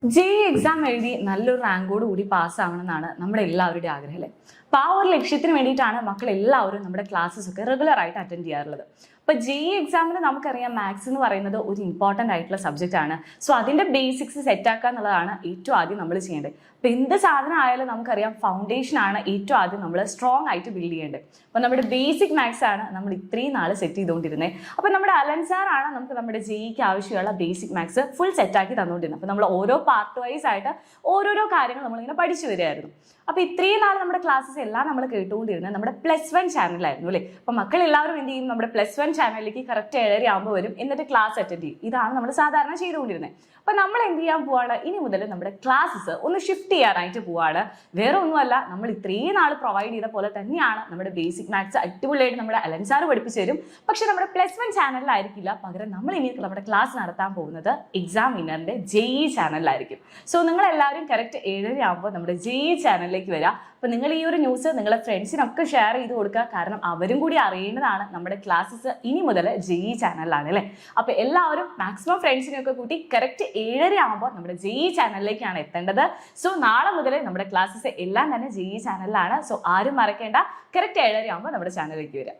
JEE exam എഴുതി നല്ലൊരു റാങ്കോട് കൂടി പാസ്സാവണമെന്നാണ് നമ്മുടെ എല്ലാവരുടെയും ആഗ്രഹം അല്ലേ. അപ്പോൾ ആ ഒരു ലക്ഷ്യത്തിന് വേണ്ടിയിട്ടാണ് മക്കൾ എല്ലാവരും നമ്മുടെ ക്ലാസ്സസ് ഒക്കെ റെഗുലർ ആയിട്ട് അറ്റൻഡ് ചെയ്യാറുള്ളത്. അപ്പോൾ ജെഇ എക്സാമിന് നമുക്കറിയാം മാത്സ് എന്ന് പറയുന്നത് ഒരു ഇമ്പോർട്ടൻ്റ് ആയിട്ടുള്ള സബ്ജക്റ്റ് ആണ്. സോ അതിൻ്റെ ബേസിക്സ് സെറ്റാക്കുക എന്നുള്ളതാണ് ഏറ്റവും ആദ്യം നമ്മൾ ചെയ്യേണ്ടത്. അപ്പോൾ എന്ത് സാധനം ആയാലും നമുക്കറിയാം ഫൗണ്ടേഷൻ ആണ് ഏറ്റവും ആദ്യം നമ്മൾ സ്ട്രോങ് ആയിട്ട് ബിൽഡ് ചെയ്യേണ്ടത്. അപ്പോൾ നമ്മുടെ ബേസിക് മാത്സ് ആണ് നമ്മൾ ഇത്രയും നാൾ സെറ്റ് ചെയ്തുകൊണ്ടിരുന്നത്. അപ്പോൾ നമ്മുടെ അലൻ സാർ ആണ് നമുക്ക് നമ്മുടെ ജെഇക്ക് ആവശ്യമുള്ള ബേസിക് മാത്സ് ഫുൾ സെറ്റാക്കി തന്നുകൊണ്ടിരുന്നത്. അപ്പോൾ നമ്മൾ ഓരോ പാർട്ട് വൈസ് ആയിട്ട് ഓരോരോ കാര്യങ്ങൾ നമ്മളിങ്ങനെ പഠിച്ചു വരികയായിരുന്നു. അപ്പോൾ ഇത്രയും നാൾ നമ്മുടെ ക്ലാസ്സസ് എല്ലാം നമ്മൾ കേട്ടുകൊണ്ടിരുന്നത് നമ്മുടെ +1 ചാനലായിരുന്നു അല്ലേ. അപ്പോൾ മക്കൾ എല്ലാവരും എന്ത് ചെയ്യും, നമ്മുടെ +1 ചാനലിലേക്ക് കറക്റ്റ് 7:30 ആകുമ്പോൾ വരും, എന്നിട്ട് ക്ലാസ് അറ്റൻഡ് ചെയ്യും. ഇതാണ് നമ്മൾ സാധാരണ ചെയ്തുകൊണ്ടിരുന്നത്. അപ്പോൾ നമ്മൾ എന്ത് ചെയ്യാൻ പോവാണ്, ഇനി മുതൽ നമ്മുടെ ക്ലാസ്സസ് ഒന്ന് ഷിഫ്റ്റ് ചെയ്യാനായിട്ട് പോവാണ്. വേറെ ഒന്നുമല്ല, നമ്മൾ ഇത്രയും നാൾ പ്രൊവൈഡ് ചെയ്ത പോലെ തന്നെയാണ് നമ്മുടെ ബേസിക് മാത്സ് അടിപൊളിയായിട്ട് നമ്മുടെ അലൻ സാർ പഠിപ്പിച്ചു തരും. പക്ഷെ നമ്മുടെ +1 ചാനലിലായിരിക്കില്ല, പകരം നമ്മൾ ഇനി നമ്മുടെ ക്ലാസ് നടത്താൻ പോകുന്നത് എക്സാം വിന്നറിന്റെ ജെഇ ചാനലിലായിരിക്കും. സോ നിങ്ങൾ എല്ലാവരും കറക്റ്റ് 7:30 ആകുമ്പോൾ നമ്മുടെ ജെഇ ചാനലിലേക്ക് വരിക. അപ്പോൾ നിങ്ങൾ ഈ ഒരു ന്യൂസ് നിങ്ങളുടെ ഫ്രണ്ട്സിനൊക്കെ ഷെയർ ചെയ്ത് കൊടുക്കുക, കാരണം അവരും കൂടി അറിയേണ്ടതാണ് നമ്മുടെ ക്ലാസ്സസ് ഇനി മുതൽ ജെഇ ചാനലിലാണ് അല്ലേ. അപ്പോൾ എല്ലാവരും മാക്സിമം ഫ്രണ്ട്സിനെയൊക്കെ കൂട്ടി കറക്റ്റ് 7:30 ആകുമ്പോൾ നമ്മുടെ ജെഇ ചാനലിലേക്കാണ് എത്തേണ്ടത്. സോ നാളെ മുതൽ നമ്മുടെ ക്ലാസ്സസ് എല്ലാം തന്നെ ജെഇ ചാനലിലാണ്. സോ ആരും മറക്കേണ്ട, കറക്റ്റ് 7:30 ആകുമ്പോൾ നമ്മുടെ ചാനലിലേക്ക് വരിക.